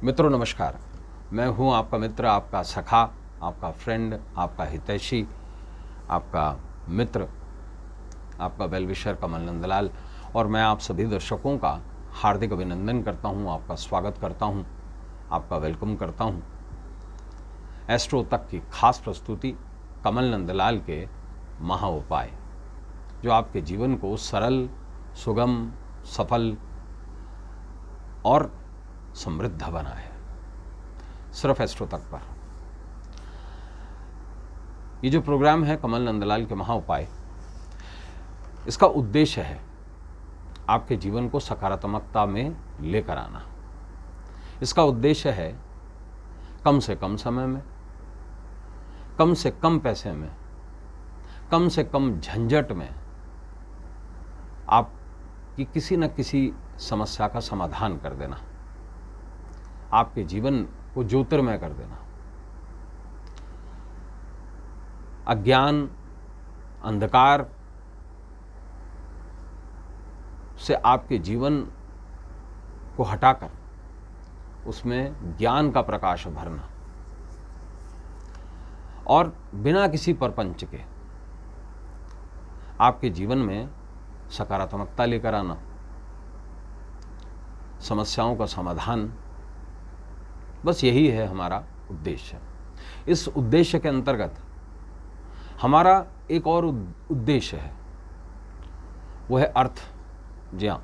मित्रों नमस्कार। मैं हूं आपका मित्र, आपका सखा, आपका फ्रेंड, आपका हितैषी, आपका मित्र, आपका वेलविशर कमल नंदलाल। और मैं आप सभी दर्शकों का हार्दिक अभिनंदन करता हूं, आपका स्वागत करता हूं, आपका वेलकम करता हूं एस्ट्रो तक की खास प्रस्तुति कमल नंदलाल के महा उपाय, जो आपके जीवन को सरल, सुगम, सफल और समृद्ध बना है, सिर्फ एस्ट्रो तक पर। ये जो प्रोग्राम है कमल नंदलाल के महा उपाय, इसका उद्देश्य है आपके जीवन को सकारात्मकता में लेकर आना। इसका उद्देश्य है कम से कम समय में, कम से कम पैसे में, कम से कम झंझट में आपकी किसी न किसी समस्या का समाधान कर देना, आपके जीवन को ज्योतिर्मय कर देना। अज्ञान, अंधकार से आपके जीवन को हटाकर उसमें ज्ञान का प्रकाश भरना और बिना किसी परपंच के आपके जीवन में सकारात्मकता लेकर आना, समस्याओं का समाधान, बस यही है हमारा उद्देश्य। इस उद्देश्य के अंतर्गत हमारा एक और उद्देश्य है, वो है अर्थ ज्ञान।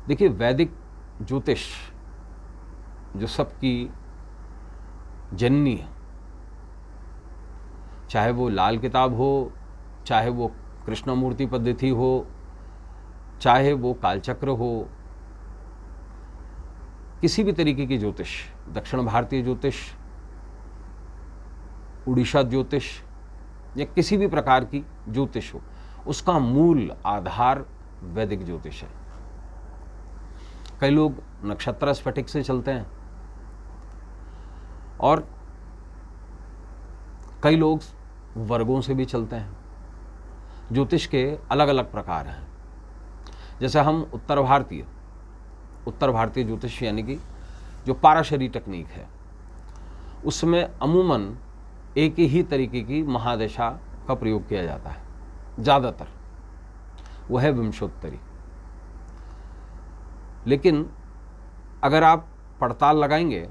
देखिए, वैदिक ज्योतिष जो सबकी जननी है, चाहे वो लाल किताब हो, चाहे वो कृष्णमूर्ति पद्धति हो, चाहे वो कालचक्र हो, किसी भी तरीके की ज्योतिष, दक्षिण भारतीय ज्योतिष, उड़ीसा ज्योतिष या किसी भी प्रकार की ज्योतिष हो, उसका मूल आधार वैदिक ज्योतिष है। कई लोग नक्षत्र स्फटिक से चलते हैं और कई लोग वर्गों से भी चलते हैं। ज्योतिष के अलग अलग प्रकार हैं। जैसे हम उत्तर भारतीय ज्योतिष यानी कि जो पाराशरी टेक्निक है, उसमें अमूमन एक ही तरीके की महादशा का प्रयोग किया जाता है, ज़्यादातर वह है विंशोत्तरी। लेकिन अगर आप पड़ताल लगाएंगे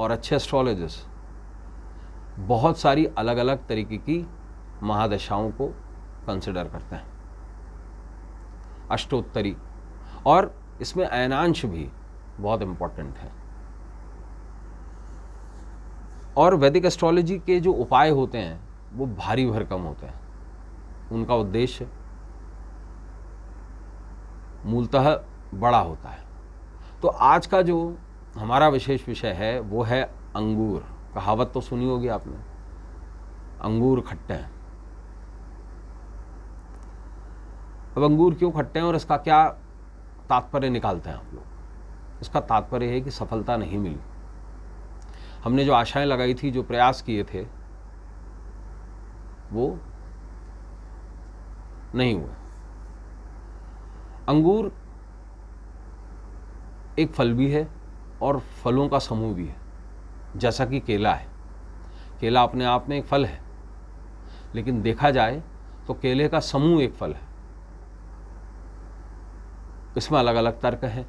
और अच्छे एस्ट्रोलॉजिस्ट बहुत सारी अलग अलग तरीके की महादशाओं को कंसिडर करते हैं, अष्टोत्तरी, और इसमें अयनांश भी बहुत इंपॉर्टेंट है। और वैदिक एस्ट्रोलॉजी के जो उपाय होते हैं वो भारी भरकम होते हैं। उनका उद्देश्य मूलतः बड़ा होता है। तो आज का जो हमारा विशेष विषय है वो है अंगूर। कहावत तो सुनी होगी आपने, अंगूर खट्टे हैं। अब अंगूर क्यों खट्टे हैं और इसका क्या तात्पर्य निकालते हैं हम लोग? इसका तात्पर्य है कि सफलता नहीं मिली। हमने जो आशाएं लगाई थी, जो प्रयास किए थे, वो नहीं हुए। अंगूर एक फल भी है और फलों का समूह भी है, जैसा कि केला है। केला अपने आप में एक फल है, लेकिन देखा जाए तो केले का समूह एक फल है। इसमें अलग अलग तर्क हैं।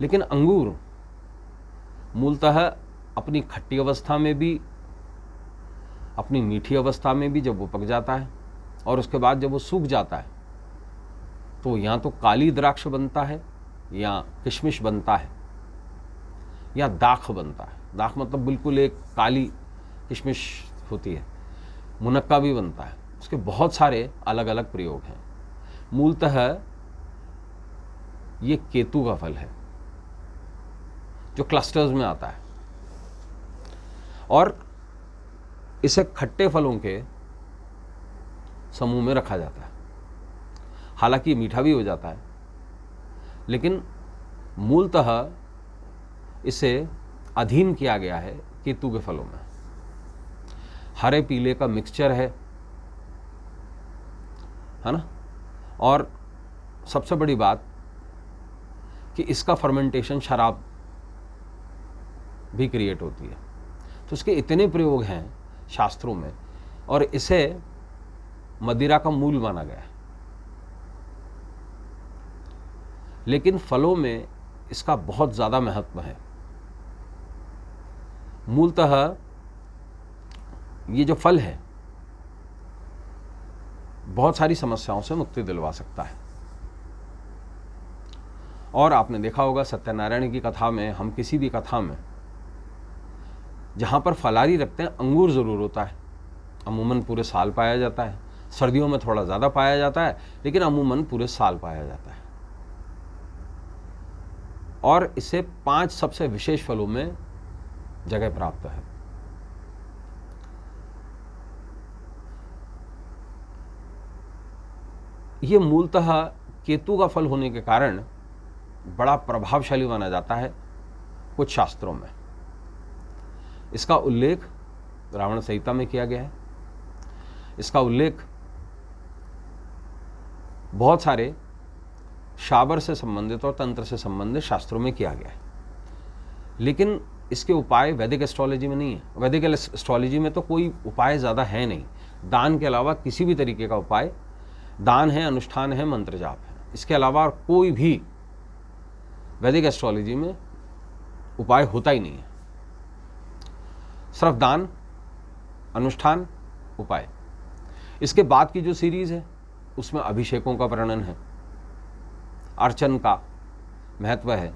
लेकिन अंगूर मूलतः अपनी खट्टी अवस्था में भी, अपनी मीठी अवस्था में भी जब वो पक जाता है और उसके बाद जब वो सूख जाता है तो या तो काली द्राक्ष बनता है, या किशमिश बनता है, या दाख बनता है। दाख मतलब बिल्कुल एक काली किशमिश होती है। मुनक्का भी बनता है। उसके बहुत सारे अलग अलग प्रयोग हैं। मूलतः ये केतु का फल है जो क्लस्टर्स में आता है, और इसे खट्टे फलों के समूह में रखा जाता है। हालांकि मीठा भी हो जाता है, लेकिन मूलतः इसे अधीन किया गया है केतु के फलों में। हरे पीले का मिक्सचर है ना। और सबसे बड़ी बात कि इसका फर्मेंटेशन शराब भी क्रिएट होती है। तो इसके इतने प्रयोग हैं शास्त्रों में, और इसे मदिरा का मूल माना गया है। लेकिन फलों में इसका बहुत ज़्यादा महत्व है। मूलतः ये जो फल है बहुत सारी समस्याओं से मुक्ति दिलवा सकता है। और आपने देखा होगा सत्यनारायण की कथा में, हम किसी भी कथा में जहाँ पर फलारी रखते हैं अंगूर ज़रूर होता है। अमूमन पूरे साल पाया जाता है, सर्दियों में थोड़ा ज़्यादा पाया जाता है, लेकिन अमूमन पूरे साल पाया जाता है। और इसे 5 सबसे विशेष फलों में जगह प्राप्त है। ये मूलतः केतु का फल होने के कारण बड़ा प्रभावशाली माना जाता है कुछ शास्त्रों में। इसका उल्लेख रावण संहिता में किया गया है। इसका उल्लेख बहुत सारे शाबर से संबंधित और तंत्र से संबंधित शास्त्रों में किया गया है। लेकिन इसके उपाय वैदिक एस्ट्रोलॉजी में नहीं है। वैदिक एस्ट्रोलॉजी में तो कोई उपाय ज़्यादा है नहीं। दान के अलावा किसी भी तरीके का उपाय, दान है, अनुष्ठान है, मंत्र जाप है, इसके अलावा कोई भी वैदिक एस्ट्रोलॉजी में उपाय होता ही नहीं है। सिर्फ दान, अनुष्ठान, उपाय। इसके बाद की जो सीरीज है उसमें अभिषेकों का वर्णन है, अर्चन का महत्व है।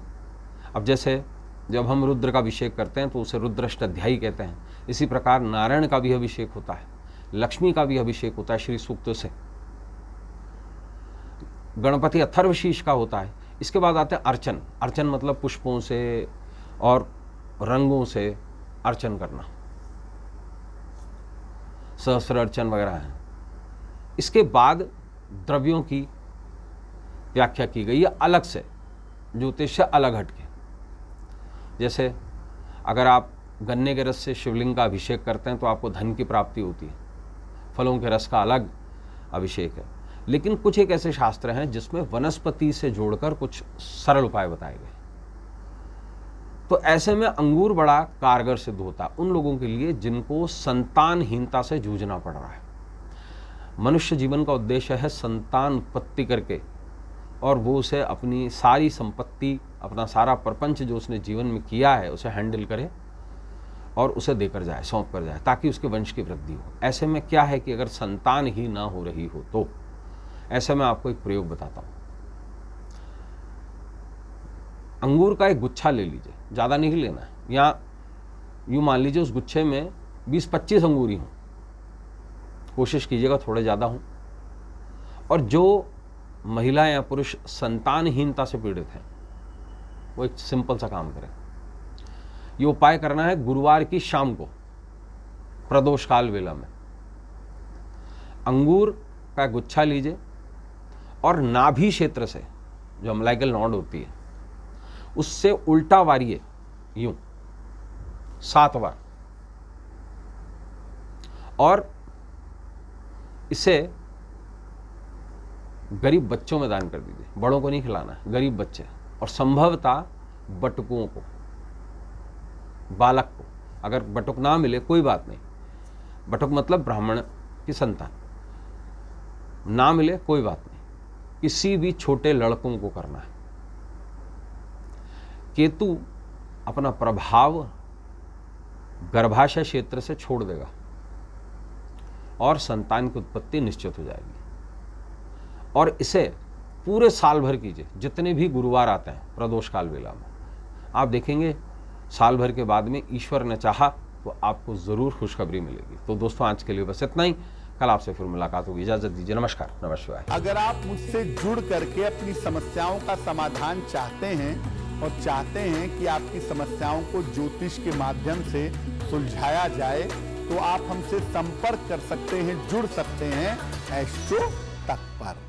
अब जैसे जब हम रुद्र का अभिषेक करते हैं तो उसे रुद्राष्टाध्यायी कहते हैं। इसी प्रकार नारायण का भी अभिषेक होता है, लक्ष्मी का भी अभिषेक होता है श्री सूक्तों से, गणपति अथर्वशीष का होता है। इसके बाद आते हैं अर्चन। अर्चन मतलब पुष्पों से और रंगों से अर्चन करना, सहस्त्र अर्चन वगैरह है। इसके बाद द्रव्यों की व्याख्या की गई है अलग से, ज्योतिष से अलग हटके। जैसे अगर आप गन्ने के रस से शिवलिंग का अभिषेक करते हैं तो आपको धन की प्राप्ति होती है। फलों के रस का अलग अभिषेक है। लेकिन कुछ एक ऐसे शास्त्र हैं जिसमें वनस्पति से जोड़कर कुछ सरल उपाय बताए गए। तो ऐसे में अंगूर बड़ा कारगर सिद्ध होता है उन लोगों के लिए जिनको संतानहीनता से जूझना पड़ रहा है। मनुष्य जीवन का उद्देश्य है संतान उत्पत्ति करके, और वो उसे अपनी सारी संपत्ति, अपना सारा प्रपंच जो उसने जीवन में किया है उसे हैंडल करे और उसे देकर जाए, सौंप कर जाए, ताकि उसके वंश की वृद्धि हो। ऐसे में क्या है कि अगर संतान ही ना हो रही हो तो ऐसे में आपको एक प्रयोग बताता हूँ। अंगूर का एक गुच्छा ले लीजिए, ज़्यादा नहीं लेना है, या यूँ मान लीजिए उस गुच्छे में 20-25 अंगूर ही हों, कोशिश कीजिएगा थोड़े ज़्यादा हों। और जो महिला या पुरुष संतानहीनता से पीड़ित हैं वो एक सिंपल सा काम करें। ये उपाय करना है गुरुवार की शाम को प्रदोष काल वेला में। अंगूर का गुच्छा लीजिए और नाभि क्षेत्र से जो अम्लाइकल नॉड होती है उससे उल्टा वारिए, यूं 7 बार, और इसे गरीब बच्चों में दान कर दीजिए। बड़ों को नहीं खिलाना है, गरीब बच्चे और संभवतः बटुकों को, बालक को। अगर बटुक ना मिले कोई बात नहीं, बटुक मतलब ब्राह्मण की संतान, ना मिले कोई बात नहीं, किसी भी छोटे लड़कों को करना है। केतु अपना प्रभाव गर्भाशय क्षेत्र से छोड़ देगा और संतान की उत्पत्ति निश्चित हो जाएगी। और इसे पूरे साल भर कीजिए, जितने भी गुरुवार आते हैं प्रदोष काल वेला में। आप देखेंगे साल भर के बाद में ईश्वर ने चाहा तो आपको ज़रूर खुशखबरी मिलेगी। तो दोस्तों आज के लिए बस इतना ही, कल आपसे फिर मुलाकात होगी। इजाज़त दीजिए, नमस्कार, नमः शिवाय। अगर आप मुझसे जुड़ करके अपनी समस्याओं का समाधान चाहते हैं और चाहते हैं कि आपकी समस्याओं को ज्योतिष के माध्यम से सुलझाया जाए, तो आप हमसे संपर्क कर सकते हैं, जुड़ सकते हैं एस्ट्रो तक पर।